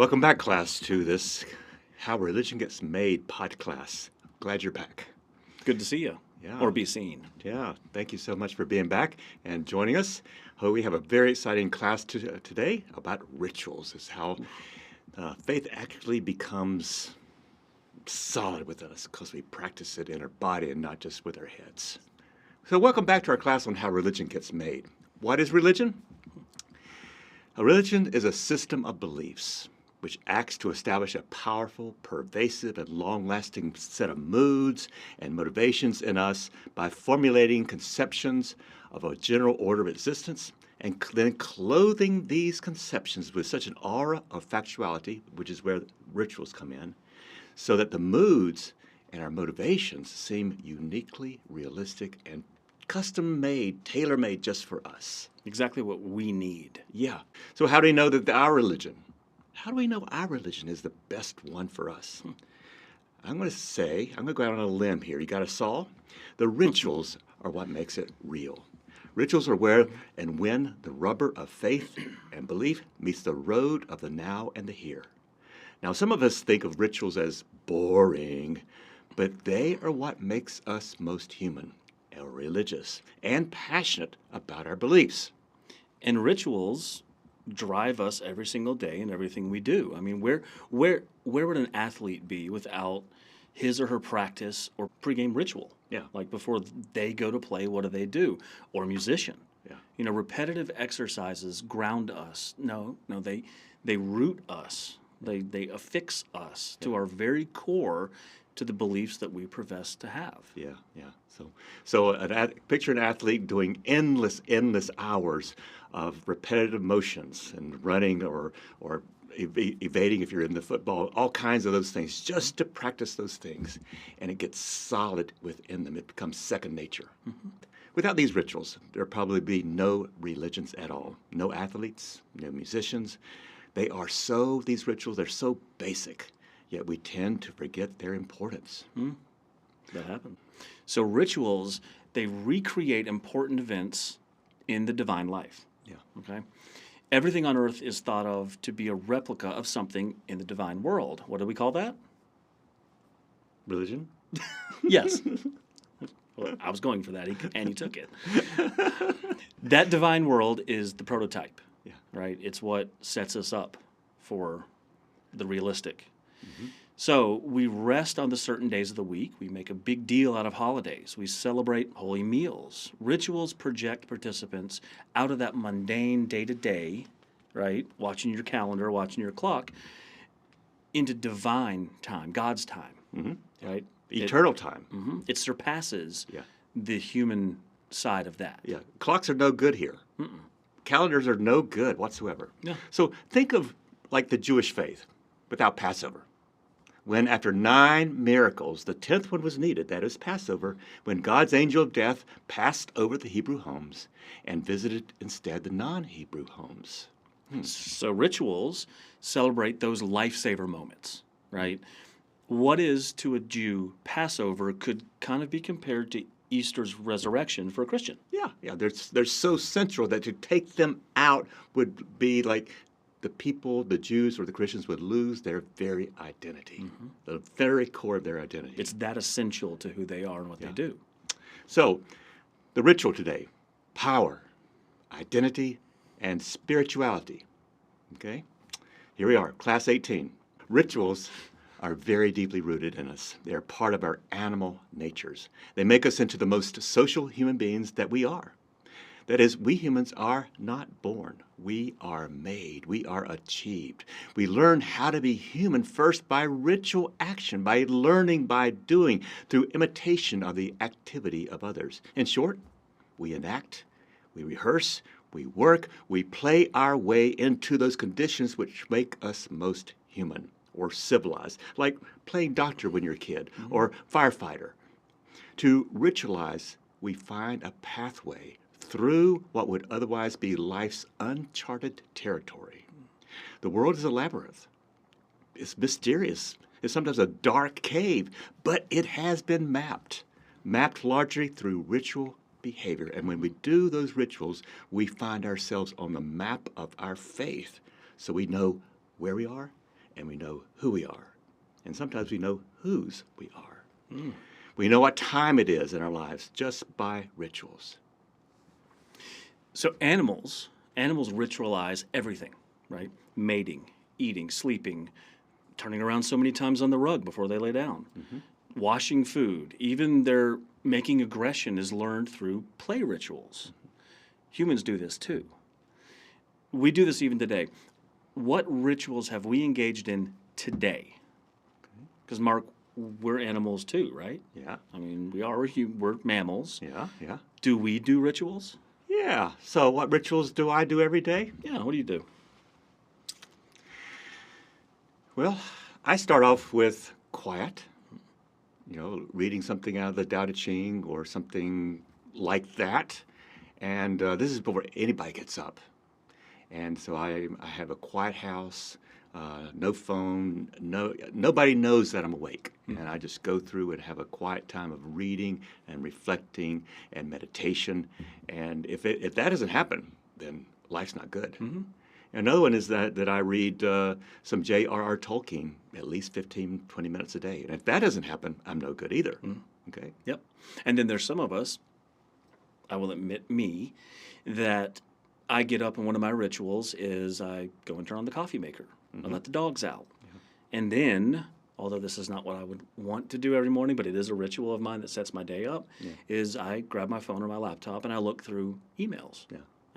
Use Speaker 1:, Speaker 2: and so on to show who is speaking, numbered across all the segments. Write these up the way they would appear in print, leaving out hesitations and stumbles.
Speaker 1: Welcome back, class, to this How Religion Gets Made podcast. Glad you're back.
Speaker 2: Good to see you.
Speaker 1: Yeah.
Speaker 2: Or be seen.
Speaker 1: Yeah, thank you so much for being back and joining us. We have a very exciting class today about rituals. It's how faith actually becomes solid with us because we practice it in our body and not just with our heads. So welcome back to our class on how religion gets made. What is religion? A religion is a system of beliefs which acts to establish a powerful, pervasive, and long-lasting set of moods and motivations in us by formulating conceptions of a general order of existence and then clothing these conceptions with such an aura of factuality, which is where rituals come in, so that the moods and our motivations seem uniquely realistic and custom-made, tailor-made just for us.
Speaker 2: Exactly what we need.
Speaker 1: Yeah. So how do we know that our religion is the best one for us? I'm going to go out on a limb here. You got a saw? The rituals are what makes it real. Rituals are where and when the rubber of faith and belief meets the road of the now and the here. Now, some of us think of rituals as boring, but they are what makes us most human, and religious, and passionate about our beliefs.
Speaker 2: And rituals drive us every single day in everything we do. I mean, where would an athlete be without his or her practice or pregame ritual?
Speaker 1: Yeah.
Speaker 2: Like before they go to play, what do? Or a musician.
Speaker 1: Yeah.
Speaker 2: You know, repetitive exercises ground us. No, they root us. They affix us to our very core, to the beliefs that we profess to have.
Speaker 1: Yeah. So picture an athlete doing endless hours of repetitive motions and running or evading if you're in the football, all kinds of those things, just to practice those things. And it gets solid within them. It becomes second nature. Mm-hmm. Without these rituals, there'd probably be no religions at all. No athletes, no musicians. These rituals, they're so basic, yet we tend to forget their importance.
Speaker 2: That happens. So rituals, they recreate important events in the divine life.
Speaker 1: Yeah.
Speaker 2: Okay? Everything on earth is thought of to be a replica of something in the divine world. What do we call that?
Speaker 1: Religion?
Speaker 2: Yes. Well, I was going for that, and he took it. That divine world is the prototype.
Speaker 1: Yeah.
Speaker 2: Right? It's what sets us up for the realistic.
Speaker 1: Mm-hmm.
Speaker 2: So we rest on the certain days of the week. We make a big deal out of holidays. We celebrate holy meals. Rituals project participants out of that mundane day-to-day, right, watching your calendar, watching your clock, into divine time, God's time, right?
Speaker 1: Eternal time.
Speaker 2: It surpasses the human side of that.
Speaker 1: Yeah. Clocks are no good here. Calendars are no good whatsoever.
Speaker 2: Yeah.
Speaker 1: So think of like the Jewish faith without Passover. When after 9 miracles, the 10th one was needed, that is Passover, when God's angel of death passed over the Hebrew homes and visited instead the non-Hebrew homes.
Speaker 2: So rituals celebrate those lifesaver moments, right? What is to a Jew Passover could kind of be compared to Easter's resurrection for a Christian.
Speaker 1: Yeah. They're so central that to take them out would be like the people, the Jews or the Christians would lose their very identity, the very core of their identity.
Speaker 2: It's that essential to who they are and what they do.
Speaker 1: So, the ritual today, power, identity, and spirituality. Okay? Here we are, class 18. Rituals are very deeply rooted in us. They're part of our animal natures. They make us into the most social human beings that we are. That is, we humans are not born. We are made. We are achieved. We learn how to be human first by ritual action, by learning, by doing, through imitation of the activity of others. In short, we enact, we rehearse, we work, we play our way into those conditions which make us most human or civilized, like playing doctor when you're a kid or firefighter. To ritualize, we find a pathway through what would otherwise be life's uncharted territory. The world is a labyrinth. It's mysterious. It's sometimes a dark cave, but it has been mapped largely through ritual behavior. And when we do those rituals, we find ourselves on the map of our faith. So we know where we are and we know who we are. And sometimes we know whose we are. We know what time it is in our lives just by rituals.
Speaker 2: So animals ritualize everything, right? Mating, eating, sleeping, turning around so many times on the rug before they lay down, washing food, even their making aggression is learned through play rituals. Humans do this too. We do this even today. What rituals have we engaged in today? Because Mark, we're animals too, right?
Speaker 1: Yeah.
Speaker 2: I mean, we're mammals.
Speaker 1: Yeah.
Speaker 2: Do we do rituals?
Speaker 1: Yeah. So what rituals do I do every day?
Speaker 2: Yeah, what do you do?
Speaker 1: Well, I start off with quiet, reading something out of the Tao Te Ching or something like that. And this is before anybody gets up. And so I have a quiet house, no phone, nobody knows that I'm awake. And I just go through and have a quiet time of reading and reflecting and meditation. And if that doesn't happen, then life's not good. Another one is that I read some J.R.R. Tolkien at least 15, 20 minutes a day. And if that doesn't happen, I'm no good either. Okay?
Speaker 2: Yep. And then there's some of us, I will admit me, that I get up and one of my rituals is I go and turn on the coffee maker. I let the dogs out. And then, although this is not what I would want to do every morning, but it is a ritual of mine that sets my day up, is I grab my phone or my laptop and I look through emails.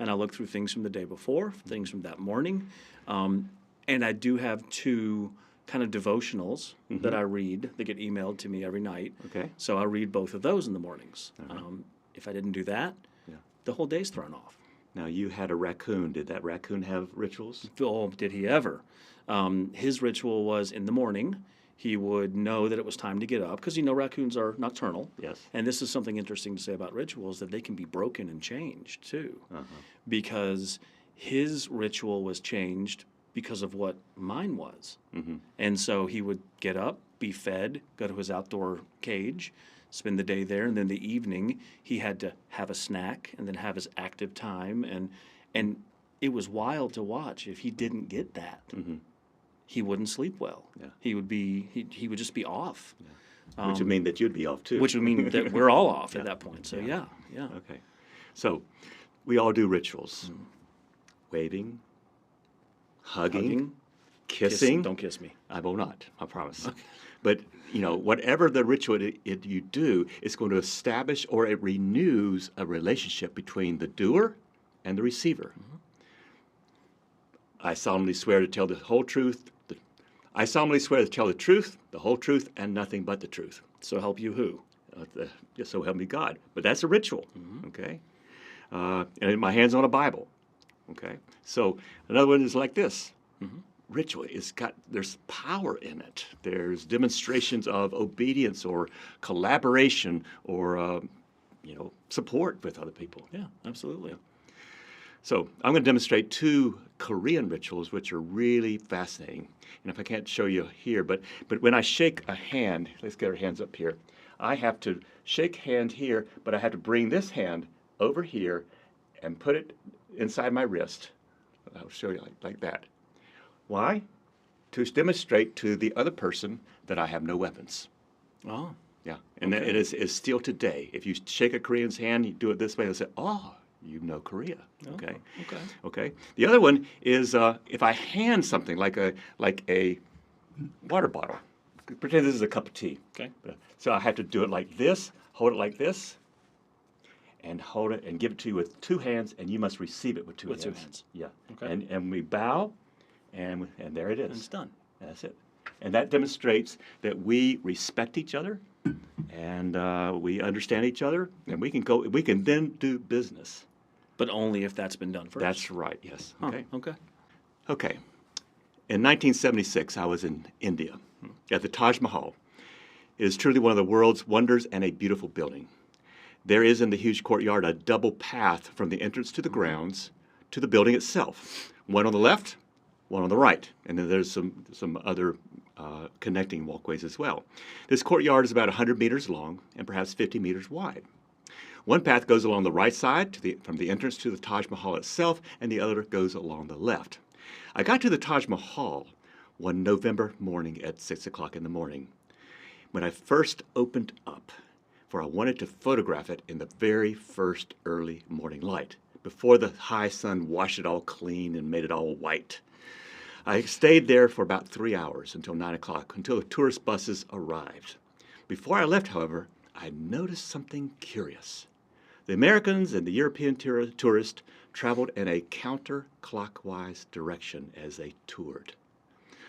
Speaker 2: And I look through things from the day before, things from that morning. And I do have 2 kind of devotionals that I read that get emailed to me every night.
Speaker 1: Okay.
Speaker 2: So I read both of those in the mornings. If I didn't do that, the whole day's thrown off.
Speaker 1: Now, you had a raccoon. Did that raccoon have rituals?
Speaker 2: Oh, did he ever? His ritual was in the morning. He would know that it was time to get up because, raccoons are nocturnal.
Speaker 1: Yes.
Speaker 2: And this is something interesting to say about rituals, that they can be broken and changed too. Because his ritual was changed because of what mine was. And so he would get up, be fed, go to his outdoor cage, spend the day there, and then the evening he had to have a snack and then have his active time. And it was wild to watch. If he didn't get that, he wouldn't sleep well. He would just be off.
Speaker 1: Which would mean that you'd be off too.
Speaker 2: Which would mean that we're all off at that point. So yeah.
Speaker 1: Okay. So we all do rituals. Waving, hugging, kissing.
Speaker 2: Don't kiss me.
Speaker 1: I will not, I promise. But, whatever the ritual you do, it's going to establish or it renews a relationship between the doer and the receiver. I solemnly swear to tell the whole truth. I solemnly swear to tell the truth, the whole truth, and nothing but the truth.
Speaker 2: So help you who?
Speaker 1: So help me God. But that's a ritual, okay? And my hand's on a Bible, okay? So another one is like this. Ritual, there's power in it. There's demonstrations of obedience or collaboration or, support with other people.
Speaker 2: Yeah, absolutely.
Speaker 1: So I'm going to demonstrate 2 Korean rituals, which are really fascinating. And if I can't show you here, but when I shake a hand, let's get our hands up here. I have to shake hand here, but I have to bring this hand over here and put it inside my wrist. I'll show you like that. Why? To demonstrate to the other person that I have no weapons.
Speaker 2: Oh.
Speaker 1: Yeah. And it is still today. If you shake a Korean's hand, you do it this way, they'll say, oh, you know Korea. Okay. Okay. The other one is if I hand something like a water bottle. Pretend this is a cup of tea.
Speaker 2: Okay.
Speaker 1: So I have to do it like this, hold it like this, and hold it and give it to you with 2 hands, and you must receive it with 2 hands.
Speaker 2: With 2 hands.
Speaker 1: Yeah.
Speaker 2: Okay.
Speaker 1: And we bow, and there it is.
Speaker 2: And it's done.
Speaker 1: That's it. And that demonstrates that we respect each other, and we understand each other, and we can then do business.
Speaker 2: But only if that's been done first.
Speaker 1: That's right, yes. Okay.
Speaker 2: Okay.
Speaker 1: In 1976, I was in India at the Taj Mahal. It is truly one of the world's wonders and a beautiful building. There is in the huge courtyard a double path from the entrance to the grounds to the building itself. One on the left, one on the right. And then there's some other connecting walkways as well. This courtyard is about 100 meters long and perhaps 50 meters wide. One path goes along the right side from the entrance to the Taj Mahal itself, and the other goes along the left. I got to the Taj Mahal one November morning at 6 o'clock in the morning when I first opened up, for I wanted to photograph it in the very first early morning light, before the high sun washed it all clean and made it all white. I stayed there for about 3 hours until 9 o'clock, until the tourist buses arrived. Before I left, however, I noticed something curious. The Americans and the European tourists traveled in a counterclockwise direction as they toured.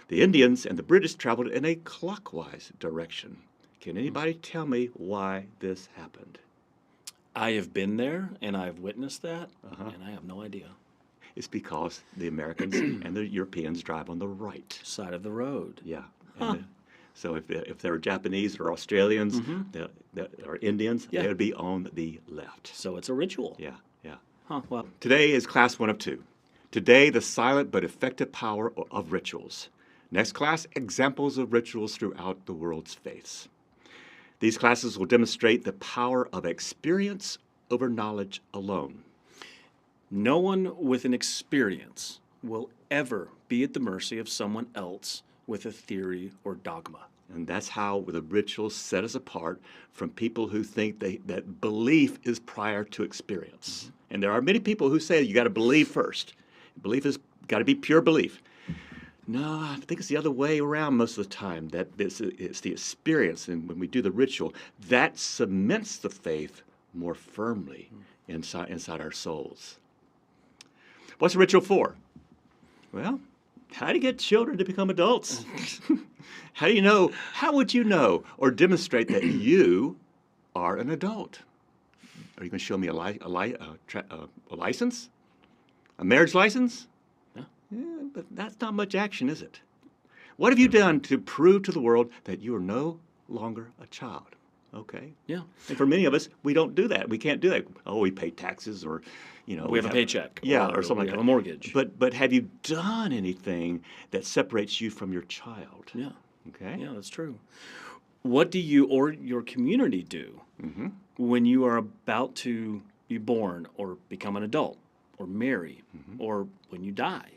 Speaker 1: The Indians and the British traveled in a clockwise direction. Can anybody tell me why this happened?
Speaker 2: I have been there and I've witnessed that, and I have no idea.
Speaker 1: It's because the Americans and the Europeans drive on the right
Speaker 2: Side of the road.
Speaker 1: Yeah. So if they were Japanese or Australians or Indians,
Speaker 2: Yeah.
Speaker 1: they would be on the left.
Speaker 2: So it's a ritual.
Speaker 1: Yeah, yeah.
Speaker 2: Huh, well,
Speaker 1: Today is class 1 of 2. Today, the silent but effective power of rituals. Next class, examples of rituals throughout the world's faiths. These classes will demonstrate the power of experience over knowledge alone.
Speaker 2: no one with an experience will ever be at the mercy of someone else with a theory or dogma.
Speaker 1: And that's how the rituals set us apart from people who think that belief is prior to experience. And there are many people who say you got to believe first. Belief has got to be pure belief. No, I think it's the other way around most of the time, that it's the experience. And when we do the ritual, that cements the faith more firmly inside our souls. What's a ritual for? Well, how do you get children to become adults? How would you know or demonstrate that you are an adult? Are you going to show me a license? A marriage license? Yeah, but that's not much action, is it? What have you done to prove to the world that you are no longer a child? Okay.
Speaker 2: Yeah.
Speaker 1: And for many of us, we don't do that. We can't do that. Oh, we pay taxes, or
Speaker 2: we have a paycheck.
Speaker 1: Yeah, or something
Speaker 2: we
Speaker 1: like
Speaker 2: have
Speaker 1: that.
Speaker 2: a mortgage.
Speaker 1: But have you done anything that separates you from your child?
Speaker 2: Yeah.
Speaker 1: Okay.
Speaker 2: Yeah, that's true. What do you or your community do
Speaker 1: Mm-hmm.
Speaker 2: when you are about to be born or become an adult or marry or when you die?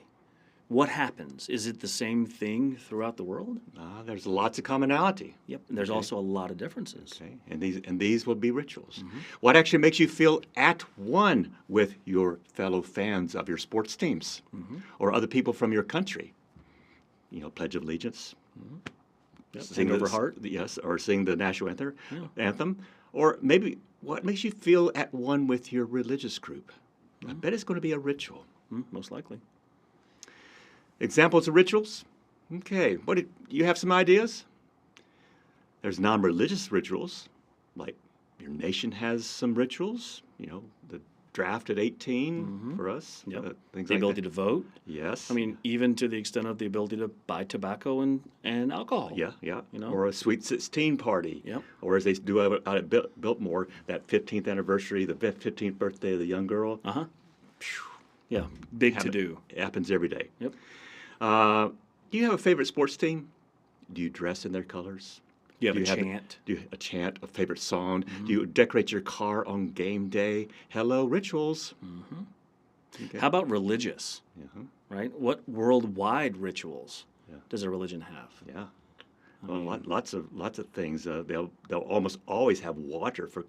Speaker 2: What happens? Is it the same thing throughout the world?
Speaker 1: There's lots of commonality.
Speaker 2: Yep. And there's also a lot of differences.
Speaker 1: Okay, and these will be rituals. What actually makes you feel at one with your fellow fans of your sports teams or other people from your country? Pledge of Allegiance.
Speaker 2: Yep.
Speaker 1: Sing
Speaker 2: Hand over
Speaker 1: the-
Speaker 2: heart.
Speaker 1: Yes, or sing the national anthem. Or maybe what makes you feel at one with your religious group? I bet it's going to be a ritual.
Speaker 2: Most likely.
Speaker 1: Examples of rituals? Okay, you have some ideas? There's non-religious rituals, like your nation has some rituals, the draft at 18 for us,
Speaker 2: Yep.
Speaker 1: things
Speaker 2: The
Speaker 1: like
Speaker 2: ability
Speaker 1: that.
Speaker 2: to vote.
Speaker 1: Yes.
Speaker 2: I mean, even to the extent of the ability to buy tobacco and alcohol.
Speaker 1: Yeah, yeah.
Speaker 2: You know?
Speaker 1: Or a Sweet 16 party.
Speaker 2: Yep.
Speaker 1: Or as they do out at Biltmore, that 15th anniversary, the 15th birthday of the young girl.
Speaker 2: Uh-huh. Yeah, big to do.
Speaker 1: It happens every day.
Speaker 2: Yep.
Speaker 1: Do you have a favorite sports team? Do you dress in their colors?
Speaker 2: You have
Speaker 1: Do
Speaker 2: a chant.
Speaker 1: Do you have a chant, a favorite song? Do you decorate your car on game day? Hello, rituals. Okay.
Speaker 2: How about religious,
Speaker 1: Uh-huh.
Speaker 2: right? What worldwide rituals
Speaker 1: Yeah.
Speaker 2: does a religion have?
Speaker 1: Yeah. Well, lots of things. They'll almost always have water for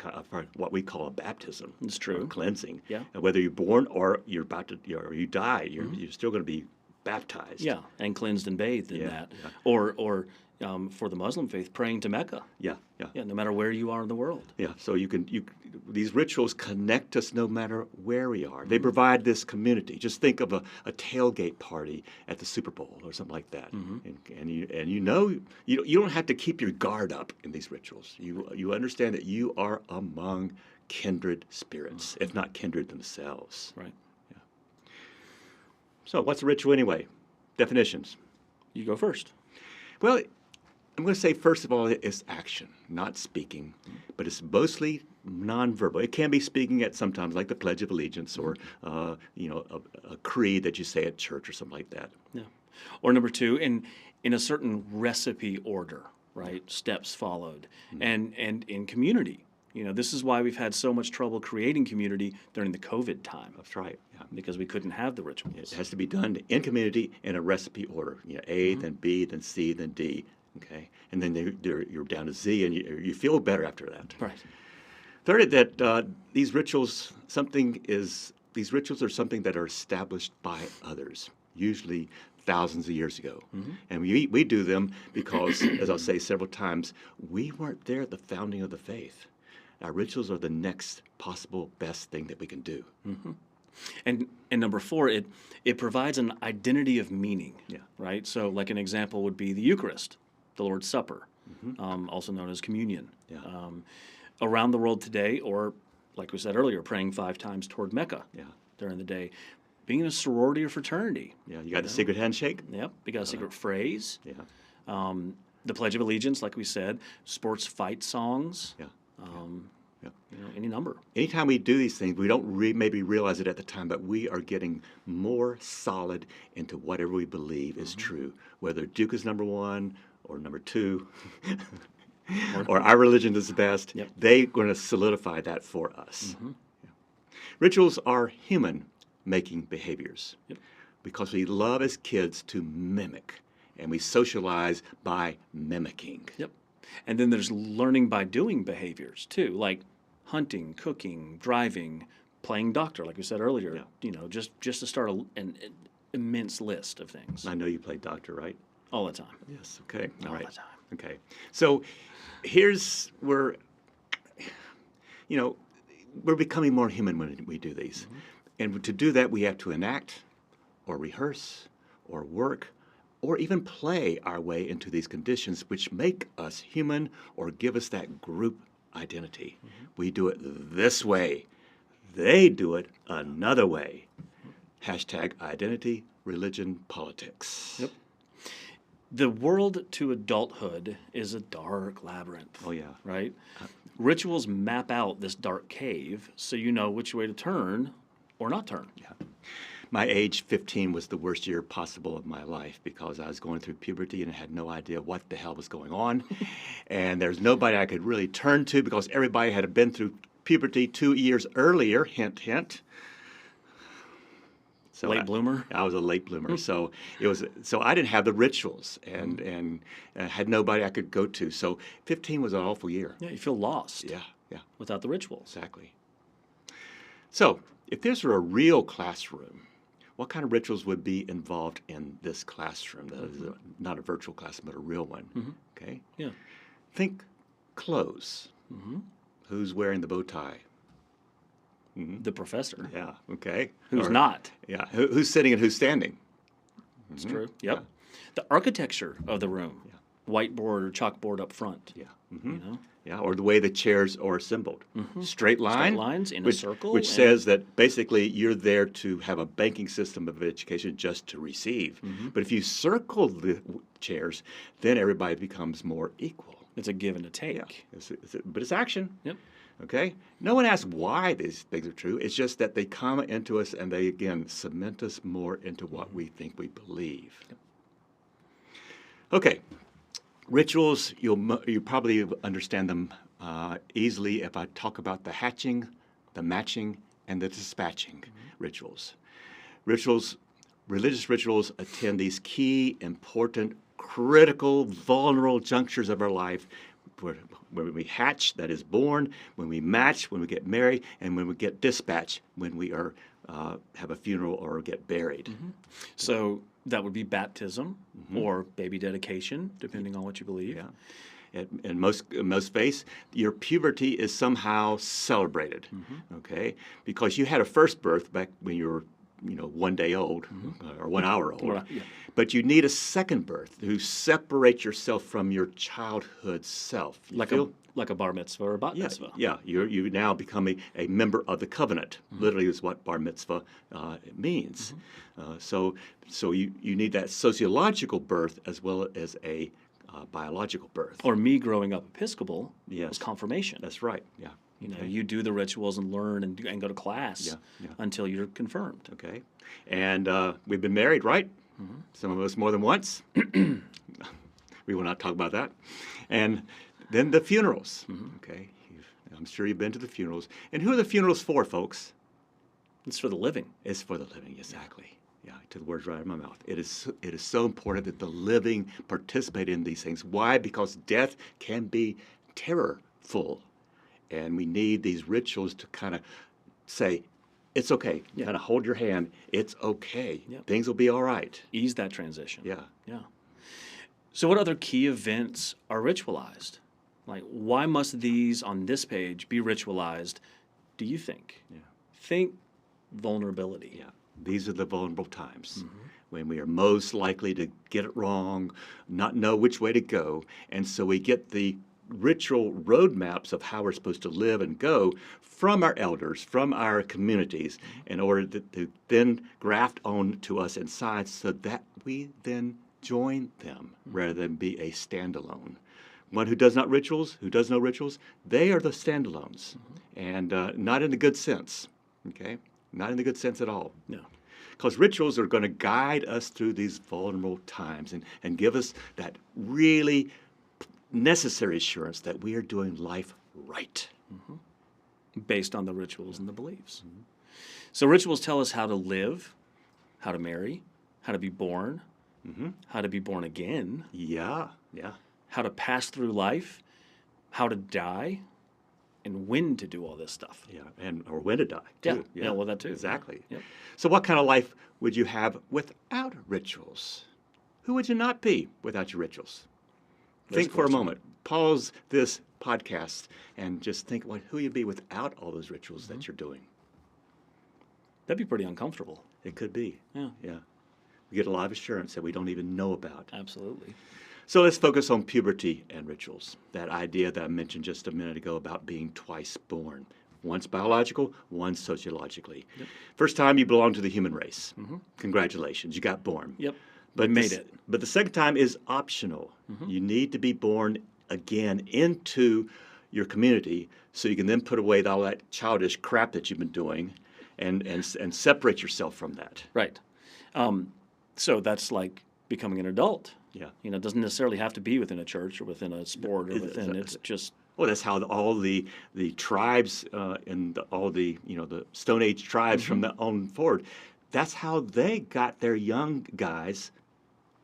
Speaker 1: what we call a baptism.
Speaker 2: It's true.
Speaker 1: Or cleansing.
Speaker 2: Yeah.
Speaker 1: And whether you're born or you're about to, or you die, you're still going to be baptized.
Speaker 2: Yeah, and cleansed and bathed in
Speaker 1: Yeah,
Speaker 2: that.
Speaker 1: yeah.
Speaker 2: Or for the Muslim faith, praying to Mecca.
Speaker 1: Yeah. Yeah.
Speaker 2: Yeah, no matter where you are in the world.
Speaker 1: Yeah, so these rituals connect us no matter where we are. They provide this community. Just think of a tailgate party at the Super Bowl or something like that. And you don't have to keep your guard up in these rituals. You understand that you are among kindred spirits, if not kindred themselves.
Speaker 2: Right.
Speaker 1: So what's a ritual anyway? Definitions.
Speaker 2: You go first.
Speaker 1: Well, I'm going to say, first of all, it's action, not speaking, but it's mostly nonverbal. It can be speaking at sometimes, like the Pledge of Allegiance or, a creed that you say at church or something like that.
Speaker 2: Yeah. Or number two, in a certain recipe order, right? Steps followed. And in community, You know, this is why we've had so much trouble creating community during the COVID time,
Speaker 1: That's right. Yeah.
Speaker 2: because we couldn't have the rituals.
Speaker 1: It has to be done in community in a recipe order. You know, A, then B, then C, then D. Okay, and then you're down to Z, and you feel better after that.
Speaker 2: Right.
Speaker 1: Third, that these rituals are something that are established by others, usually thousands of years ago. And we do them because, as I'll say several times, we weren't there at the founding of the faith. Our rituals are the next possible best thing that we can do.
Speaker 2: And number four, it provides an identity of meaning.
Speaker 1: Yeah.
Speaker 2: Right. So, like an example would be the Eucharist, the Lord's Supper, also known as communion.
Speaker 1: Yeah.
Speaker 2: Around the world today, or like we said earlier, praying 5 times toward Mecca
Speaker 1: Yeah.
Speaker 2: during the day, being in a sorority or fraternity.
Speaker 1: Yeah, you got the secret handshake?
Speaker 2: Yep. We got a secret phrase.
Speaker 1: Yeah.
Speaker 2: The Pledge of Allegiance, like we said, sports fight songs.
Speaker 1: Yeah. Yeah.
Speaker 2: You know, any number.
Speaker 1: Anytime we do these things, we don't maybe realize it at the time, but we are getting more solid into whatever we believe is true, whether Duke is number 1 or number 2, or our religion is the best.
Speaker 2: Yep.
Speaker 1: They're going to solidify that for us. Yeah. Rituals are human-making behaviors because we love as kids to mimic, and we socialize by mimicking.
Speaker 2: Yep. And then there's learning by doing behaviors too, like hunting, cooking, driving, playing doctor, like we said earlier.
Speaker 1: Yeah.
Speaker 2: You know, just to start an immense list of things
Speaker 1: I know you played doctor, right?
Speaker 2: all the time.
Speaker 1: Yes. Okay. All right.
Speaker 2: the time.
Speaker 1: Okay. So here's where, we're becoming more human when we do these. And to do that, we have to enact or rehearse or work or even play our way into these conditions which make us human or give us that group identity. We do it this way. They do it another way. Hashtag identity, religion, politics.
Speaker 2: Yep. The world to adulthood is a dark labyrinth.
Speaker 1: Oh, yeah.
Speaker 2: Right? Rituals map out this dark cave so you know which way to turn or not turn.
Speaker 1: Yeah. My age, 15, was the worst year possible of my life because I was going through puberty and had no idea what the hell was going on. And there's nobody I could really turn to because everybody had been through puberty 2 years earlier, hint, hint. So
Speaker 2: Late bloomer?
Speaker 1: I was a late bloomer. So I didn't have the rituals and had nobody I could go to. So 15 was an awful year.
Speaker 2: Yeah, you feel lost
Speaker 1: Yeah, yeah,
Speaker 2: without the rituals.
Speaker 1: exactly. So if this were a real classroom, what kind of rituals would be involved in this classroom? That is not a virtual classroom, but a real one. Okay?
Speaker 2: Yeah.
Speaker 1: Think clothes. Who's wearing the bow tie?
Speaker 2: The professor.
Speaker 1: Yeah, okay.
Speaker 2: Who's
Speaker 1: Or-
Speaker 2: not?
Speaker 1: Yeah, who's sitting and who's standing?
Speaker 2: It's true. Yep. The architecture of the room. Whiteboard or chalkboard up front.
Speaker 1: Yeah.
Speaker 2: You know?
Speaker 1: Yeah, or the way the chairs are assembled. Straight line.
Speaker 2: Straight lines in a
Speaker 1: which,
Speaker 2: circle.
Speaker 1: Which
Speaker 2: and-
Speaker 1: says that basically you're there to have a banking system of education just to receive. But if you circle the chairs, then everybody becomes more equal.
Speaker 2: It's a give and a take.
Speaker 1: Yeah, but it's action.
Speaker 2: Yep.
Speaker 1: Okay? No one asks why these things are true. It's just that they come into us and they, again, cement us more into what we think we believe. Okay. Rituals, you probably understand them easily if I talk about the hatching, the matching, and the dispatching rituals. Religious rituals attend these key, important, critical, vulnerable junctures of our life when we hatch, that is born, when we match, when we get married, and when we get dispatched, when we are have a funeral or get buried.
Speaker 2: So that would be baptism or baby dedication, depending on what you believe.
Speaker 1: Yeah. In most faiths, your puberty is somehow celebrated, okay? Because you had a first birth back when you were, 1 day old or 1 hour old.
Speaker 2: Well, yeah.
Speaker 1: But you need a second birth to separate yourself from your childhood self. You feel?
Speaker 2: Like a bar mitzvah or a bat
Speaker 1: Yeah,
Speaker 2: mitzvah.
Speaker 1: yeah. You now become a member of the covenant. Literally is what bar mitzvah means. So you need that sociological birth as well as a biological birth.
Speaker 2: Or me growing up Episcopal
Speaker 1: Yes.
Speaker 2: was confirmation.
Speaker 1: That's right. Yeah.
Speaker 2: You do the rituals and learn and go to class until you're confirmed.
Speaker 1: Okay. And we've been married, right? Some of us more than once. We will not talk about that. And then the funerals. Okay. I'm sure you've been to the funerals. And who are the funerals for, folks?
Speaker 2: It's for the living.
Speaker 1: It's for the living, exactly. Yeah, I took the words right out of my mouth. It is so important that the living participate in these things. Why? Because death can be terrorful. And we need these rituals to kind of say, it's okay.
Speaker 2: Yeah.
Speaker 1: Kind of hold your hand. It's okay.
Speaker 2: Yep.
Speaker 1: Things will be all right.
Speaker 2: Ease that transition.
Speaker 1: Yeah.
Speaker 2: Yeah. So what other key events are ritualized? Like, why must these on this page be ritualized, do you think?
Speaker 1: Yeah.
Speaker 2: Think vulnerability.
Speaker 1: Yeah. These are the vulnerable times when we are most likely to get it wrong, not know which way to go. And so we get the ritual roadmaps of how we're supposed to live and go from our elders, from our communities, in order to then graft on to us inside so that we then join them rather than be a standalone. One who does no rituals, they are the standalones, and not in the good sense, okay? Not in the good sense at all.
Speaker 2: No.
Speaker 1: Because rituals are going to guide us through these vulnerable times and give us that really necessary assurance that we are doing life right.
Speaker 2: Based on the rituals and the beliefs. So rituals tell us how to live, how to marry, how to be born, how to be born again,
Speaker 1: Yeah, yeah.
Speaker 2: how to pass through life, how to die, and when to do all this stuff.
Speaker 1: Yeah, or when to die, too.
Speaker 2: Yeah, well, that too.
Speaker 1: Exactly.
Speaker 2: Yep.
Speaker 1: So what kind of life would you have without rituals? Who would you not be without your rituals? Think for a moment. Pause this podcast and just think who you'd be without all those rituals that you're doing.
Speaker 2: That'd be pretty uncomfortable.
Speaker 1: It could be.
Speaker 2: Yeah.
Speaker 1: Yeah. We get a lot of assurance that we don't even know about.
Speaker 2: Absolutely.
Speaker 1: So let's focus on puberty and rituals. That idea that I mentioned just a minute ago about being twice born. Once biological, once sociologically.
Speaker 2: Yep.
Speaker 1: First time you belong to the human race. Congratulations, you got born.
Speaker 2: Yep.
Speaker 1: But
Speaker 2: made it.
Speaker 1: But the second time is optional. You need to be born again into your community so you can then put away all that childish crap that you've been doing and separate yourself from that.
Speaker 2: Right. So that's like becoming an adult.
Speaker 1: Yeah.
Speaker 2: You know, it doesn't necessarily have to be within a church or within a sport or within, it's just...
Speaker 1: Well, that's how all the tribes and all the the Stone Age tribes from the on forward, that's how they got their young guys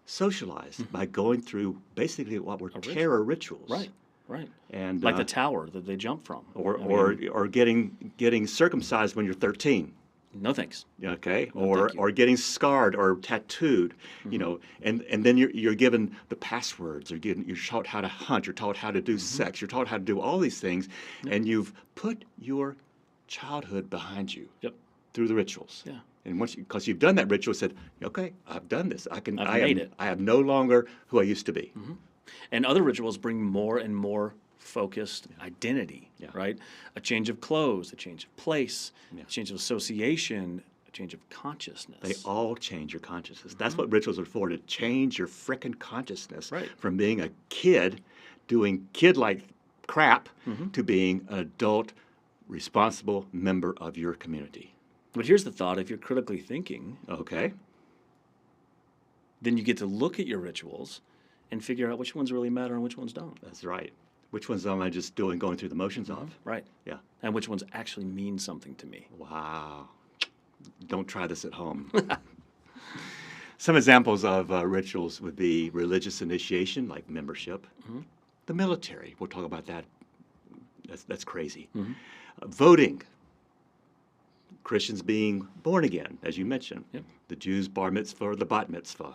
Speaker 1: socialized by going through basically what were terror rituals.
Speaker 2: Right, right.
Speaker 1: And
Speaker 2: like the tower that they jump from.
Speaker 1: or getting circumcised when you're 13.
Speaker 2: No thanks.
Speaker 1: Okay,
Speaker 2: No,
Speaker 1: or
Speaker 2: thank you.
Speaker 1: or getting scarred or tattooed, and then you're given the passwords, you're taught how to hunt, you're taught how to do sex, you're taught how to do all these things, and you've put your childhood behind you through the rituals.
Speaker 2: Yeah.
Speaker 1: And once because you've done that ritual, said, okay, I've done this. I
Speaker 2: made it.
Speaker 1: I am no longer who I used to be.
Speaker 2: And other rituals bring more and more focused identity, right? A change of clothes, a change of place, a change of association, a change of consciousness.
Speaker 1: They all change your consciousness. That's what rituals are for, to change your frickin' consciousness from being a kid doing kid-like crap to being an adult, responsible member of your community.
Speaker 2: But here's the thought, if you're critically thinking,
Speaker 1: Okay.
Speaker 2: then you get to look at your rituals and figure out which ones really matter and which ones don't.
Speaker 1: That's right. Which ones am I just going through the motions of?
Speaker 2: Right.
Speaker 1: Yeah.
Speaker 2: And which ones actually mean something to me.
Speaker 1: Wow. Don't try this at home. Some examples of rituals would be religious initiation, like membership. The military, we'll talk about that. That's crazy. Voting. Christians being born again, as you mentioned. The Jews bar mitzvah or the bat mitzvah.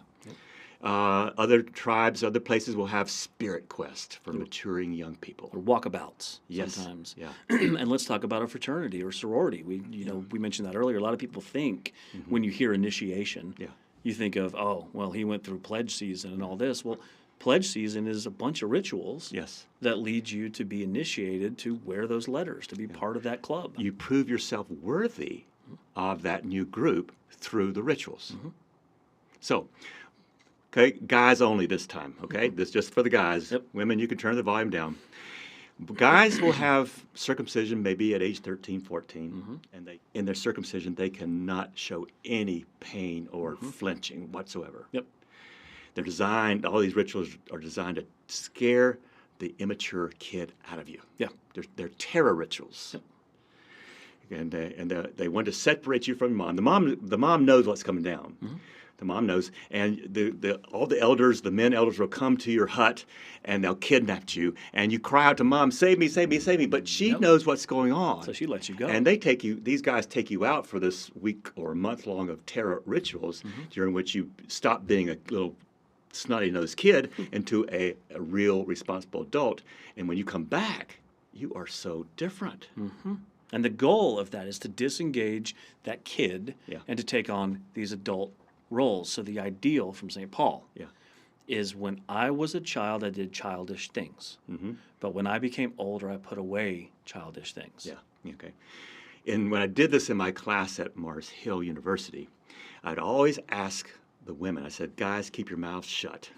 Speaker 1: Other tribes, other places will have spirit quest for maturing young people.
Speaker 2: Or walkabouts
Speaker 1: Yes.
Speaker 2: sometimes.
Speaker 1: Yeah.
Speaker 2: And let's talk about a fraternity or sorority. We mentioned that earlier. A lot of people think when you hear initiation, you think of, oh, well, he went through pledge season and all this. Well, pledge season is a bunch of rituals that lead you to be initiated to wear those letters, to be part of that club.
Speaker 1: You prove yourself worthy of that new group through the rituals. So, okay, guys only this time, okay? This is just for the guys. Women, you can turn the volume down. Guys will have circumcision maybe at age 13, 14, and in their circumcision, they cannot show any pain or flinching whatsoever. They're designed, all these rituals are designed to scare the immature kid out of you.
Speaker 2: Yeah.
Speaker 1: They're terror rituals. Yep. And they want to separate you from your mom. The mom knows what's coming down. Mm-hmm. The mom knows, and all the elders, the men elders, will come to your hut, and they'll kidnap you, and you cry out to mom, "Save me, save me, save me!" But she knows what's going on,
Speaker 2: so she lets you go.
Speaker 1: And these guys take you out for this week or a month long of terror rituals, during which you stop being a little snotty-nosed kid into a real responsible adult. And when you come back, you are so different.
Speaker 2: Mm-hmm. And the goal of that is to disengage that kid and to take on these adult roles. So the ideal from St. Paul is when I was a child, I did childish things. Mm-hmm. But when I became older, I put away childish things.
Speaker 1: Yeah, okay. And when I did this in my class at Mars Hill University, I'd always ask the women, I said, "Guys, keep your mouths shut."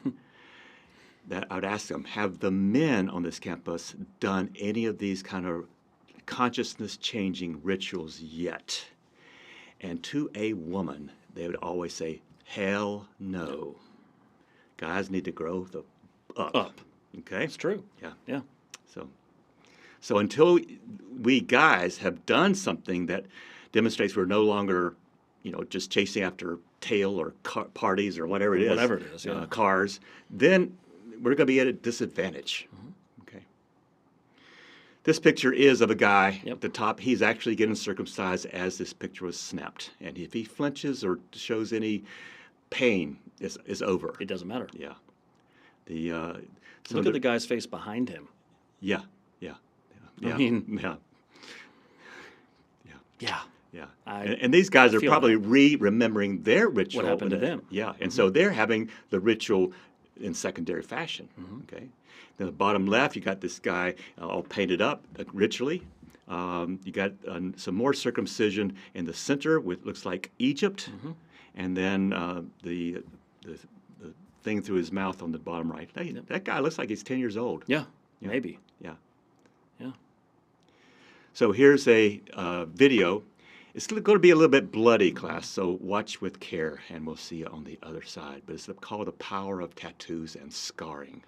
Speaker 1: I would ask them, have the men on this campus done any of these kind of consciousness-changing rituals yet? And to a woman, they would always say, "Hell no. Guys need to grow up." Okay?
Speaker 2: It's true.
Speaker 1: Yeah. So until we guys have done something that demonstrates we're no longer, just chasing after tail or parties or whatever it is, cars, then we're going to be at a disadvantage. Mm-hmm. Okay. This picture is of a guy at the top. He's actually getting circumcised as this picture was snapped. And if he flinches or shows any pain, it's over.
Speaker 2: It doesn't matter.
Speaker 1: Yeah.
Speaker 2: Look at the guy's face behind him.
Speaker 1: Yeah.
Speaker 2: I mean...
Speaker 1: Yeah. And these guys are probably remembering their ritual.
Speaker 2: What happened to them.
Speaker 1: Yeah. And so they're having the ritual in secondary fashion. Mm-hmm. Okay. Then the bottom left, you got this guy all painted up ritually. You got some more circumcision in the center, which looks like Egypt. Mm-hmm. And then the thing through his mouth on the bottom right. That guy looks like he's 10 years old.
Speaker 2: Yeah. Maybe.
Speaker 1: Yeah. So here's a video. It's going to be a little bit bloody, class, so watch with care, and we'll see you on the other side. But it's called The Power of Tattoos and Scarring.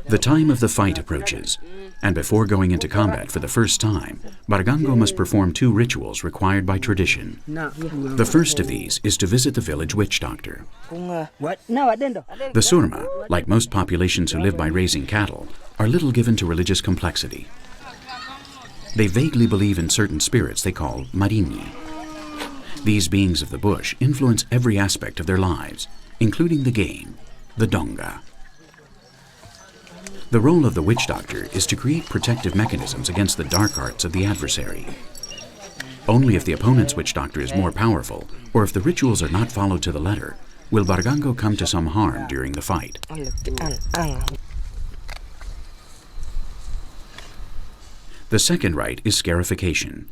Speaker 3: The time of the fight approaches, and before going into combat for the first time, Bargango must perform 2 rituals required by tradition. The first of these is to visit the village witch doctor. The Surma, like most populations who live by raising cattle, are little given to religious complexity. They vaguely believe in certain spirits they call marini. These beings of the bush influence every aspect of their lives, including the game, the donga. The role of the witch doctor is to create protective mechanisms against the dark arts of the adversary. Only if the opponent's witch doctor is more powerful, or if the rituals are not followed to the letter, will Bargango come to some harm during the fight. The second rite is scarification.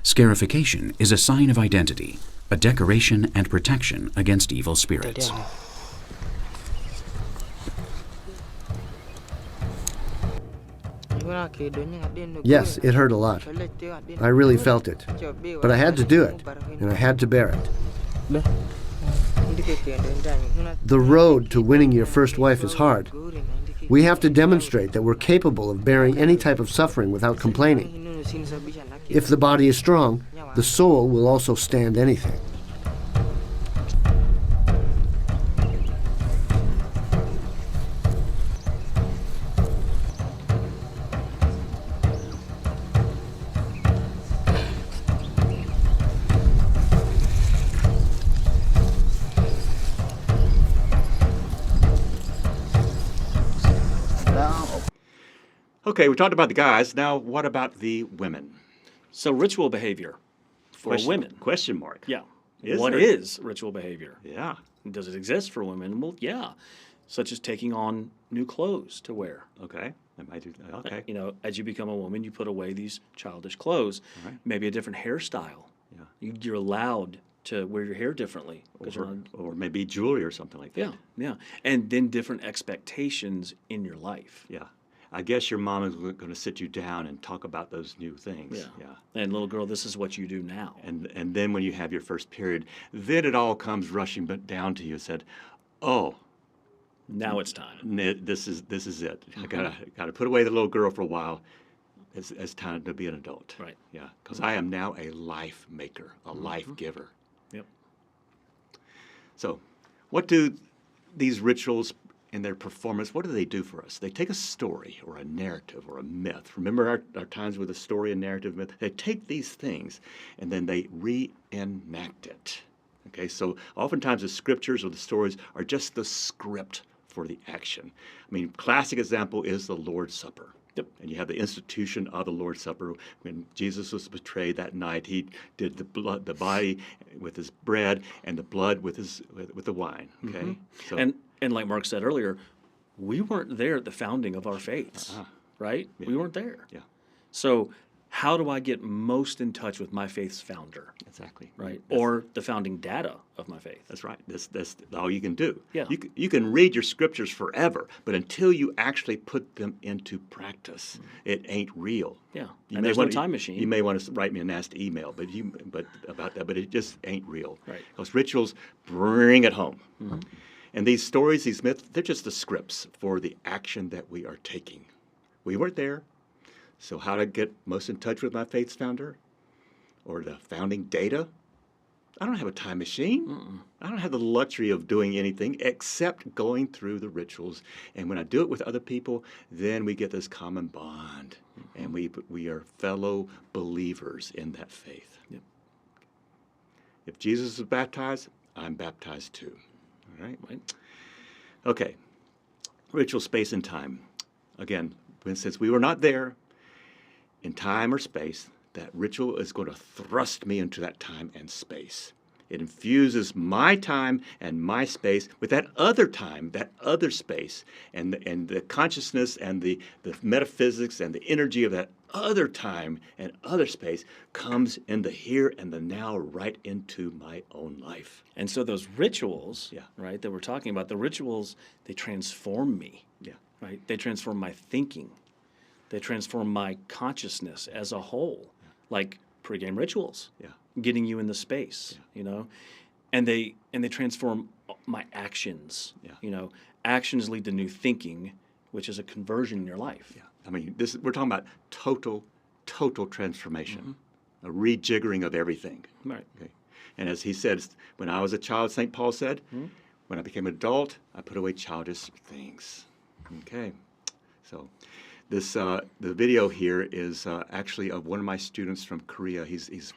Speaker 3: Scarification is a sign of identity, a decoration and protection against evil spirits.
Speaker 4: Yes, it hurt a lot. I really felt it. But I had to do it, and I had to bear it. The road to winning your first wife is hard. We have to demonstrate that we're capable of bearing any type of suffering without complaining. If the body is strong, the soul will also stand anything.
Speaker 1: Okay, we talked about the guys. Now, what about the women?
Speaker 2: So ritual behavior for women.
Speaker 1: Question mark.
Speaker 2: Yeah.
Speaker 1: What
Speaker 2: is ritual behavior?
Speaker 1: Yeah.
Speaker 2: Does it exist for women? Well, yeah. Such as taking on new clothes to wear.
Speaker 1: Okay. That might do that. Okay.
Speaker 2: As you become a woman, you put away these childish clothes.
Speaker 1: Right.
Speaker 2: Maybe a different hairstyle.
Speaker 1: Yeah.
Speaker 2: You're allowed to wear your hair differently.
Speaker 1: Or maybe jewelry or something like that.
Speaker 2: Yeah. And then different expectations in your life.
Speaker 1: Yeah. I guess your mom is going to sit you down and talk about those new things.
Speaker 2: Yeah. And little girl, this is what you do now.
Speaker 1: And then when you have your first period, then it all comes rushing down to you and said, oh,
Speaker 2: Now it's time.
Speaker 1: this is it. I gotta put away the little girl for a while. It's time to be an adult.
Speaker 2: Right.
Speaker 1: Yeah, because I am now a life maker, a life giver.
Speaker 2: Yep.
Speaker 1: So, what do these rituals and their performance, what do they do for us? They take a story or a narrative or a myth. Remember our times with a story and narrative myth? They take these things and then they reenact it. Okay, so oftentimes the scriptures or the stories are just the script for the action. I mean, classic example is the Lord's Supper.
Speaker 2: Yep.
Speaker 1: And you have the institution of the Lord's Supper. When Jesus was betrayed that night, he did the body with his bread and the blood with the wine. Okay. So,
Speaker 2: And like Mark said earlier, we weren't there at the founding of our faiths, right?
Speaker 1: Yeah.
Speaker 2: We weren't there.
Speaker 1: Yeah.
Speaker 2: So how do I get most in touch with my faith's founder?
Speaker 1: Exactly.
Speaker 2: Right.
Speaker 1: That's,
Speaker 2: Or the founding data of my faith.
Speaker 1: that's right. That's all you can do.
Speaker 2: Yeah.
Speaker 1: You can read your scriptures forever, but until you actually put them into practice, it ain't real.
Speaker 2: Yeah.
Speaker 1: You
Speaker 2: And
Speaker 1: may
Speaker 2: there's no
Speaker 1: wanna-
Speaker 2: time machine.
Speaker 1: You may want to write me a nasty email, but about that, but it just ain't real.
Speaker 2: Right.
Speaker 1: Those rituals bring it home. And these stories, these myths, they're just the scripts for the action that we are taking. We weren't there. So how to get most in touch with my faith's founder or the founding data? I don't have a time machine. I don't have the luxury of doing anything except going through the rituals. And when I do it with other people, then we get this common bond. And we are fellow believers in that faith.
Speaker 2: Yep.
Speaker 1: If Jesus was baptized, I'm baptized too. All right?
Speaker 2: Right.
Speaker 1: Okay. Ritual, space, and time. Again, since we were not there in time or space, that ritual is going to thrust me into that time and space. It infuses my time and my space with that other time, that other space, and the consciousness and the metaphysics and the energy of that other time and other space comes in the here and the now right into my own life.
Speaker 2: And so those rituals,
Speaker 1: Yeah.
Speaker 2: right, that we're talking about, the rituals, they transform me,
Speaker 1: Yeah.
Speaker 2: right? They transform my thinking. They transform my consciousness as a whole, like pregame rituals,
Speaker 1: Yeah.
Speaker 2: getting you in the space, you know, and they transform my actions.
Speaker 1: Yeah.
Speaker 2: You know, actions lead to new thinking, which is a conversion in your life.
Speaker 1: Yeah. I mean, we're talking about total transformation, a rejiggering of everything.
Speaker 2: Right.
Speaker 1: Okay. And as he said, when I was a child, St. Paul said, when I became an adult, I put away childish things. Okay. So this the video here is actually of one of my students from Korea. He's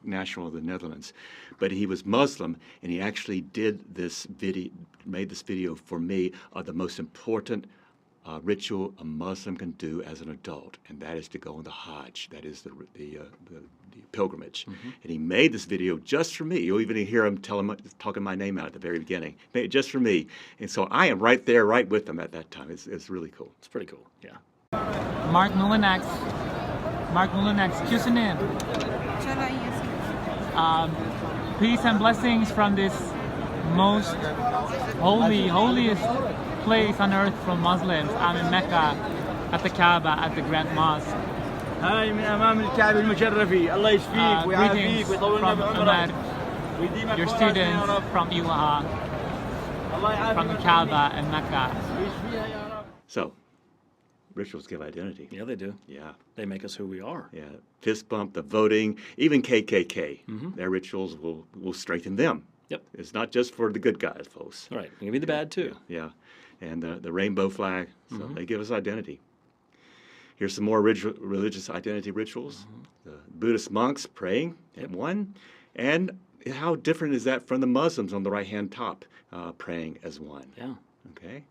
Speaker 1: national of the Netherlands, but he was Muslim, and he actually made this video for me of the most important ritual a Muslim can do as an adult, and that is to go on the Hajj. That is the pilgrimage. And he made this video just for me. You'll even hear him talking my name out at the very beginning. Made it just for me. And so I am right there, right with them at that time. It's really cool.
Speaker 2: It's pretty cool. Yeah.
Speaker 5: Mark Mulinax, 교수님. Peace and blessings from this most holiest place on earth from Muslims. I'm in Mecca at the Kaaba at the Grand Mosque.
Speaker 6: هاي من أمام الكعبة المشرفة الله يشفيك ويعافيك
Speaker 5: Greetings
Speaker 6: ويطول لنا
Speaker 5: from
Speaker 6: بعمرك
Speaker 5: Umar,
Speaker 6: ويديمك
Speaker 5: your
Speaker 6: فرص يا
Speaker 5: students
Speaker 6: رب
Speaker 5: from Ilaha,
Speaker 6: الله يعافيك
Speaker 5: from the Kaaba and Mecca.
Speaker 6: ويشفيها يا رب.
Speaker 1: So rituals give identity.
Speaker 2: Yeah, they do.
Speaker 1: Yeah.
Speaker 2: They make us who we are.
Speaker 1: Yeah, fist bump, the voting, even KKK. Their rituals will strengthen them.
Speaker 2: Yep.
Speaker 1: It's not just for the good guys, folks.
Speaker 2: All right. It can be the bad too.
Speaker 1: Yeah, and the rainbow flag. So they give us identity. Here's some more religious identity rituals. The Buddhist monks praying at one, and how different is that from the Muslims on the right-hand top praying as one?
Speaker 2: Yeah.
Speaker 1: Okay,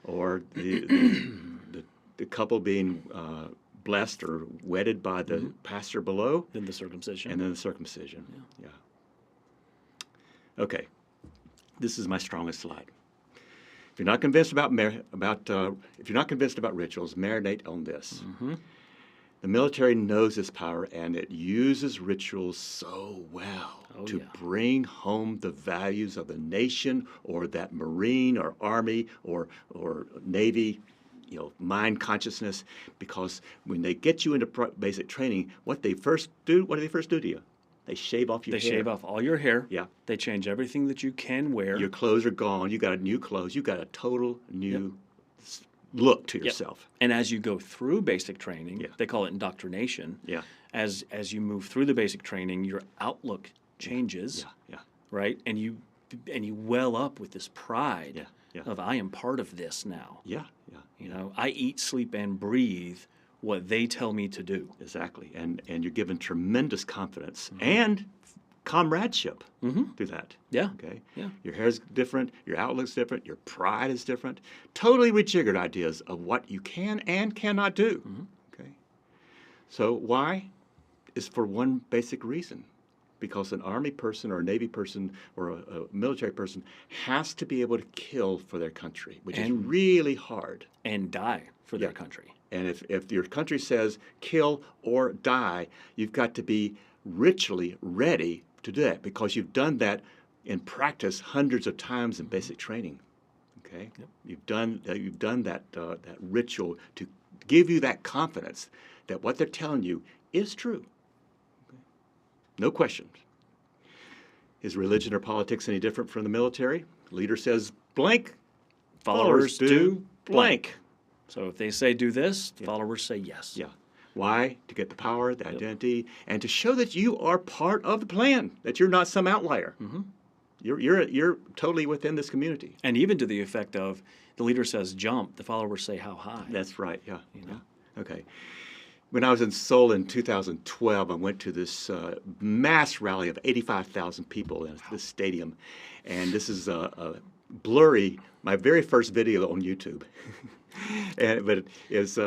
Speaker 1: or the couple being blessed or wedded by the pastor below,
Speaker 2: Then the circumcision.
Speaker 1: and then the circumcision. Yeah. Okay, this is my strongest slide. If you're not convinced about rituals, marinate on this. The military knows this power, and it uses rituals so well to bring home the values of the nation or that Marine or Army or Navy mind consciousness, because when they get you into basic training, what do they first do to you? They shave off your hair.
Speaker 2: They shave off all your hair.
Speaker 1: Yeah.
Speaker 2: They change everything that you can wear.
Speaker 1: Your clothes are gone. You got new clothes. You got a total new look to yourself.
Speaker 2: And as you go through basic training,
Speaker 1: Yeah.
Speaker 2: they call it indoctrination.
Speaker 1: Yeah.
Speaker 2: As you move through the basic training, your outlook changes.
Speaker 1: Yeah.
Speaker 2: Right? And you well up with this pride
Speaker 1: Yeah.
Speaker 2: of I am part of this now.
Speaker 1: Yeah.
Speaker 2: You know, I eat, sleep, and breathe what they tell me to do.
Speaker 1: Exactly. And you're given tremendous confidence and comradeship through that.
Speaker 2: Yeah.
Speaker 1: Okay.
Speaker 2: Yeah.
Speaker 1: Your hair's different. Your outlook's different. Your pride is different. Totally rejiggered ideas of what you can and cannot do. Okay. So why? Is for one basic reason. Because an Army person or a Navy person or a military person has to be able to kill for their country, which is really hard.
Speaker 2: And die for their country.
Speaker 1: And if your country says kill or die, you've got to be ritually ready to do that, because you've done that in practice hundreds of times in basic training. Okay, you've done that ritual to give you that confidence that what they're telling you is true. Okay? No questions. Is religion or politics any different from the military? Leader says blank,
Speaker 2: Followers do
Speaker 1: blank.
Speaker 2: So if they say do this, followers say yes.
Speaker 1: Yeah. Why? To get the power, the identity, and to show that you are part of the plan, that you're not some outlier. You're totally within this community.
Speaker 2: And even to the effect of the leader says jump, the followers say how high.
Speaker 1: That's right, yeah.
Speaker 2: You know?
Speaker 1: Okay. When I was in Seoul in 2012, I went to this mass rally of 85,000 people in this stadium. And this is a blurry, my very first video on YouTube. But it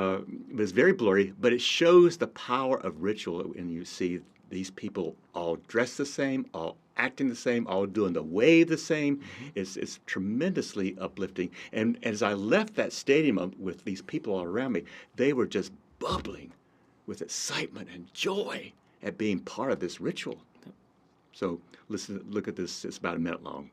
Speaker 1: was very blurry, but it shows the power of ritual when you see these people all dressed the same, all acting the same, all doing the wave the same. It's tremendously uplifting. And as I left that stadium with these people all around me, they were just bubbling with excitement and joy at being part of this ritual. So look at this. It's about a minute long.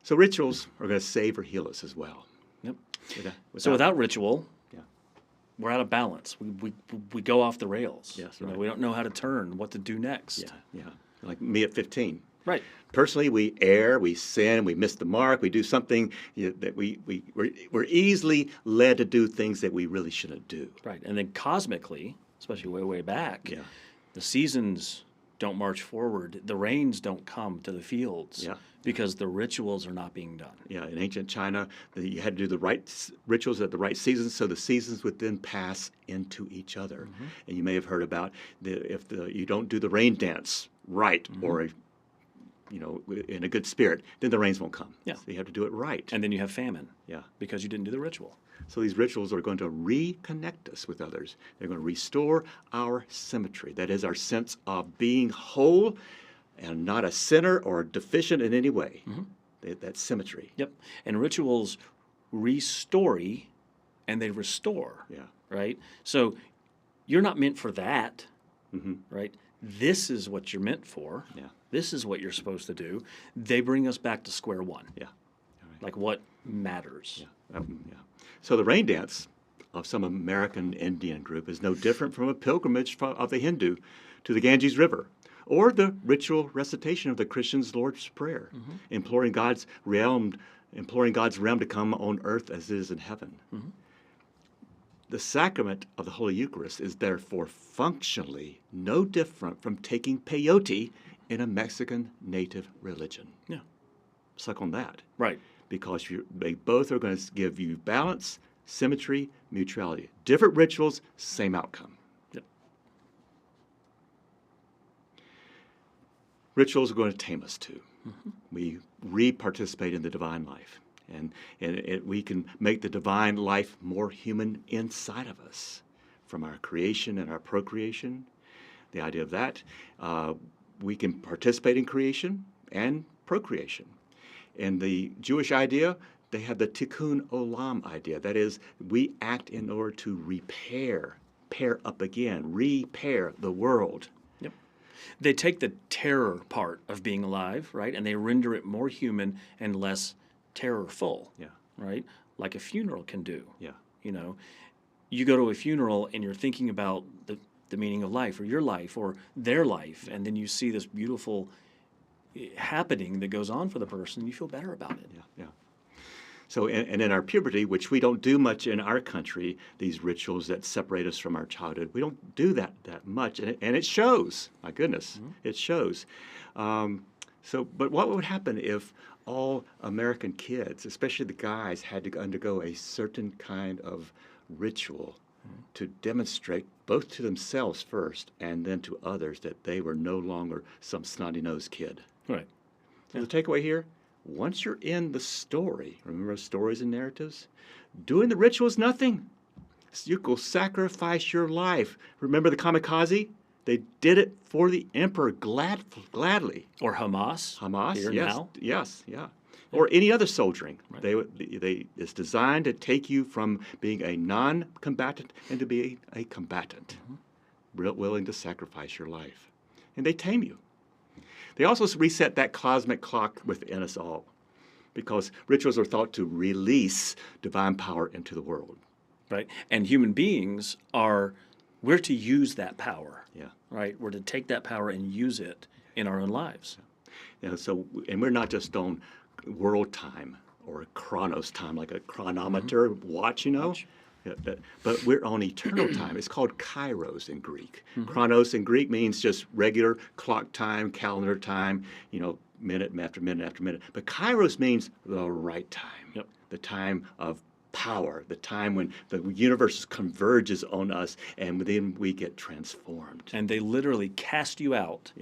Speaker 1: So rituals are going to save or heal us as well.
Speaker 2: Yep. So without ritual,
Speaker 1: Yeah.
Speaker 2: we're out of balance. We go off the rails.
Speaker 1: Yes,
Speaker 2: You know,
Speaker 1: right.
Speaker 2: we don't know how to turn, what to do next.
Speaker 1: Yeah. Like me at 15.
Speaker 2: Right.
Speaker 1: Personally, we err, we sin, we miss the mark, we do something that we're easily led to do things that we really shouldn't do.
Speaker 2: Right. And then cosmically, especially way back,
Speaker 1: Yeah.
Speaker 2: the seasons don't march forward. The rains don't come to the fields
Speaker 1: Yeah.
Speaker 2: because the rituals are not being done.
Speaker 1: Yeah, in ancient China, you had to do the right rituals at the right seasons, so the seasons would then pass into each other. And you may have heard about if you don't do the rain dance right, or in a good spirit, then the rains won't come.
Speaker 2: Yeah.
Speaker 1: So you have to do it right.
Speaker 2: And then you have famine.
Speaker 1: Yeah.
Speaker 2: Because you didn't do the ritual.
Speaker 1: So these rituals are going to reconnect us with others. They're going to restore our symmetry. That is our sense of being whole and not a sinner or deficient in any way. That symmetry.
Speaker 2: Yep. And rituals restory and they restore.
Speaker 1: Yeah.
Speaker 2: Right? So you're not meant for that. Right? This is what you're meant for.
Speaker 1: Yeah.
Speaker 2: This is what you're supposed to do. They bring us back to square one.
Speaker 1: Yeah.
Speaker 2: Like what matters.
Speaker 1: Yeah. So the rain dance of some American Indian group is no different from a pilgrimage of the Hindu to the Ganges River, or the ritual recitation of the Christian's Lord's Prayer, imploring God's realm to come on earth as it is in heaven. The sacrament of the Holy Eucharist is therefore functionally no different from taking peyote in a Mexican native religion.
Speaker 2: Yeah.
Speaker 1: Suck on that.
Speaker 2: Right.
Speaker 1: Because they both are going to give you balance, symmetry, mutuality. Different rituals, same outcome.
Speaker 2: Yep.
Speaker 1: Rituals are going to tame us too. We re-participate in the divine life. And we can make the divine life more human inside of us, from our creation and our procreation. The idea of that, we can participate in creation and procreation. In the Jewish idea, they have the tikkun olam idea. That is, we act in order to pair up again, repair the world.
Speaker 2: Yep. They take the terror part of being alive, right, and they render it more human and less terrorful.
Speaker 1: Yeah.
Speaker 2: Right? Like a funeral can do.
Speaker 1: Yeah.
Speaker 2: You go to a funeral and you're thinking about the meaning of life or your life or their life, and then you see this beautiful happening that goes on for the person, and you feel better about it.
Speaker 1: Yeah. So, and in our puberty, which we don't do much in our country, these rituals that separate us from our childhood, we don't do that much, and it shows. My goodness, it shows. But what would happen if all American kids, especially the guys, had to undergo a certain kind of ritual to demonstrate both to themselves first and then to others that they were no longer some snotty-nosed kid?
Speaker 2: Right.
Speaker 1: So the takeaway here, once you're in the story, remember stories and narratives? Doing the ritual is nothing. You will sacrifice your life. Remember the kamikaze? They did it for the emperor gladly.
Speaker 2: Or Hamas. Here
Speaker 1: yes,
Speaker 2: now.
Speaker 1: yes, yeah. Or any other soldiering. Right. It's designed to take you from being a non-combatant into being a combatant, willing to sacrifice your life. And they tame you. They also reset that cosmic clock within us all, because rituals are thought to release divine power into the world.
Speaker 2: Right. And human beings we're to use that power.
Speaker 1: Yeah.
Speaker 2: Right. We're to take that power and use it in our own lives.
Speaker 1: And we're not just on world time or chronos time, like a chronometer watch, Yeah, but we're on eternal time. It's called kairos in Greek. Chronos in Greek means just regular clock time, calendar time, minute after minute after minute. But kairos means the right time, the time of power, the time when the universe converges on us and then we get transformed.
Speaker 2: And they literally cast you out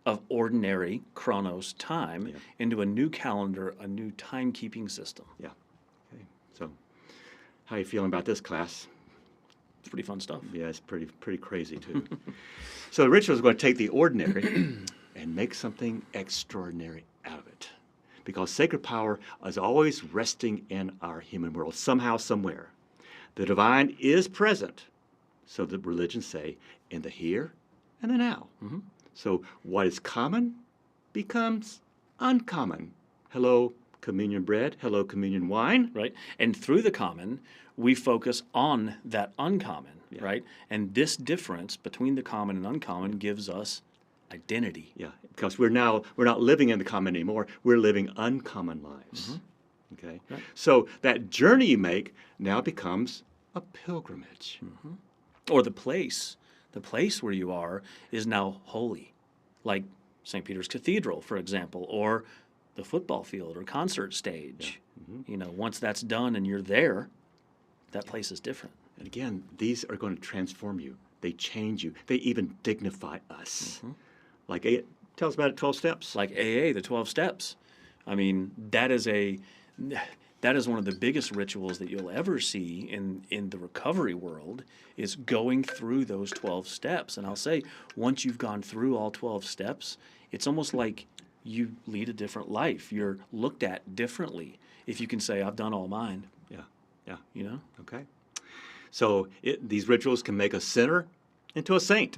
Speaker 2: of ordinary chronos time into a new calendar, a new timekeeping system.
Speaker 1: Yeah. Okay. So how are you feeling about this class?
Speaker 2: It's pretty fun stuff.
Speaker 1: Yeah, it's pretty crazy too. So the ritual is going to take the ordinary and make something extraordinary out of it. Because sacred power is always resting in our human world, somehow, somewhere. The divine is present, so the religions say, in the here and the now. So what is common becomes uncommon. Hello, communion bread. Hello, communion wine.
Speaker 2: Right. And through the common, we focus on that uncommon, right? And this difference between the common and uncommon gives us identity.
Speaker 1: Yeah, because we're not living in the common anymore. We're living uncommon lives. Okay?
Speaker 2: Right.
Speaker 1: So that journey you make now becomes a pilgrimage.
Speaker 2: Or the place where you are is now holy, like St. Peter's Cathedral, for example, or the football field or concert stage. Once that's done and you're there, that place is different.
Speaker 1: And again, these are going to transform you. They change you. They even dignify us. Like Tell us about it, 12 steps.
Speaker 2: Like AA, the 12 steps. I mean, that is one of the biggest rituals that you'll ever see in the recovery world, is going through those 12 steps. And I'll say, once you've gone through all 12 steps, it's almost like you lead a different life. You're looked at differently if you can say, I've done all mine.
Speaker 1: Yeah, yeah.
Speaker 2: You know?
Speaker 1: Okay. So these rituals can make a sinner into a saint.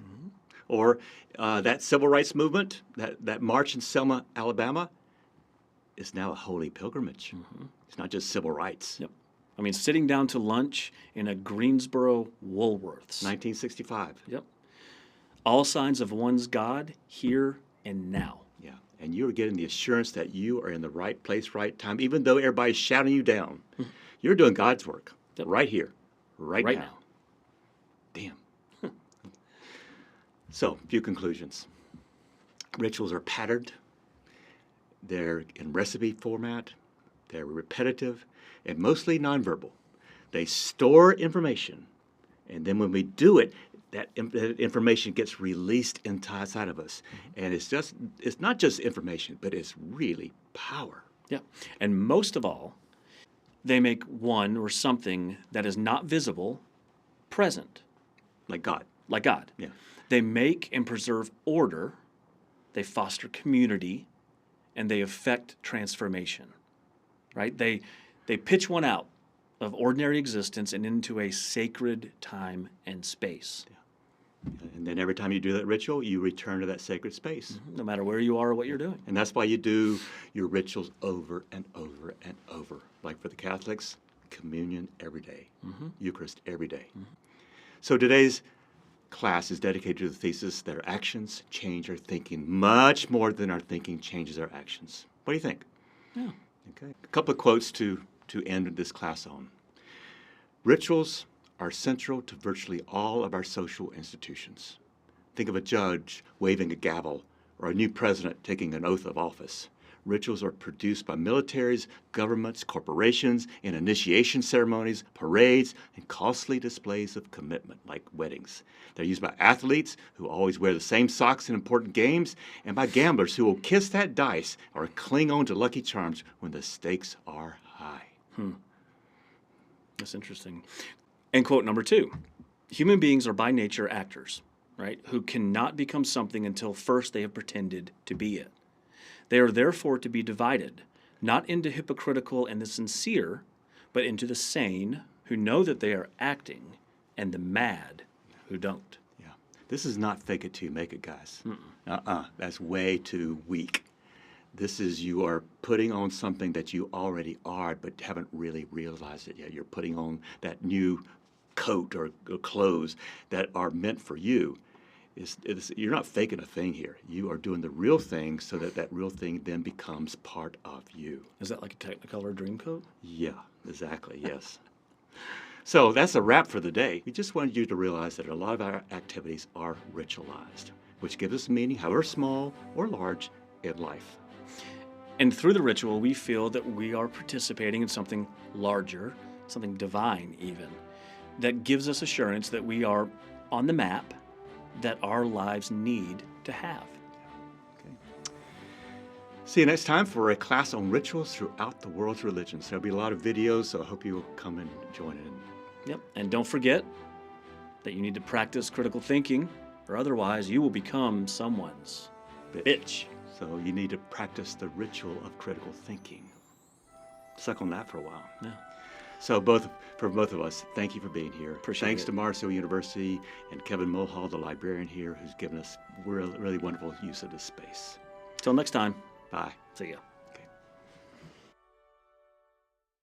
Speaker 1: Or that civil rights movement, that march in Selma, Alabama, is now a holy pilgrimage. It's not just civil rights.
Speaker 2: Yep. I mean, sitting down to lunch in a Greensboro Woolworths.
Speaker 1: 1965.
Speaker 2: Yep. All signs of one's God here and now.
Speaker 1: Yeah. And you are getting the assurance that you are in the right place, right time, even though everybody's shouting you down. You're doing God's work right here, right now. Damn. So, a few conclusions. Rituals are patterned. They're in recipe format. They're repetitive and mostly nonverbal. They store information, and then when we do it, that information gets released inside of us. And it's not just information, but it's really power.
Speaker 2: Yeah. And most of all, they make one or something that is not visible present.
Speaker 1: Like God.
Speaker 2: Like God.
Speaker 1: Yeah.
Speaker 2: They make and preserve order, they foster community, and they affect transformation, right? They pitch one out of ordinary existence and into a sacred time and space.
Speaker 1: Yeah. And then every time you do that ritual, you return to that sacred space.
Speaker 2: No matter where you are or what you're doing.
Speaker 1: And that's why you do your rituals over and over and over. Like for the Catholics, communion every day, Eucharist every day. So today's class is dedicated to the thesis that our actions change our thinking much more than our thinking changes our actions. What do you think?
Speaker 2: Yeah.
Speaker 1: Okay. A couple of quotes to end this class on. Rituals are central to virtually all of our social institutions. Think of a judge waving a gavel or a new president taking an oath of office. Rituals are produced by militaries, governments, corporations, in initiation ceremonies, parades, and costly displays of commitment, like weddings. They're used by athletes who always wear the same socks in important games, and by gamblers who will kiss that dice or cling on to Lucky Charms when the stakes are high.
Speaker 2: That's interesting. And quote number 2, human beings are by nature actors, right, who cannot become something until first they have pretended to be it. They are therefore to be divided, not into hypocritical and the sincere, but into the sane who know that they are acting, and the mad who don't.
Speaker 1: Yeah. This is not fake it till you make it, guys. That's way too weak. This is you are putting on something that you already are, but haven't really realized it yet. You're putting on that new coat or clothes that are meant for you. You're not faking a thing here. You are doing the real thing so that that real thing then becomes part of you.
Speaker 2: Is that like a Technicolor Dreamcoat?
Speaker 1: Yeah, exactly, yes. So that's a wrap for the day. We just wanted you to realize that a lot of our activities are ritualized, which gives us meaning, however small or large, in life.
Speaker 2: And through the ritual, we feel that we are participating in something larger, something divine even, that gives us assurance that we are on the map that our lives need to have.
Speaker 1: Okay. See you next time for a class on rituals throughout the world's religions. There'll be a lot of videos, so I hope you will come and join in.
Speaker 2: Yep. And don't forget that you need to practice critical thinking, or otherwise you will become someone's bitch.
Speaker 1: So you need to practice the ritual of critical thinking. Suck on that for a while.
Speaker 2: Yeah.
Speaker 1: So for both of us, thank you for being here. Thanks to Marceau University and Kevin Mulhall, the librarian here, who's given us really wonderful use of this space.
Speaker 2: Till next time.
Speaker 1: Bye.
Speaker 2: See ya.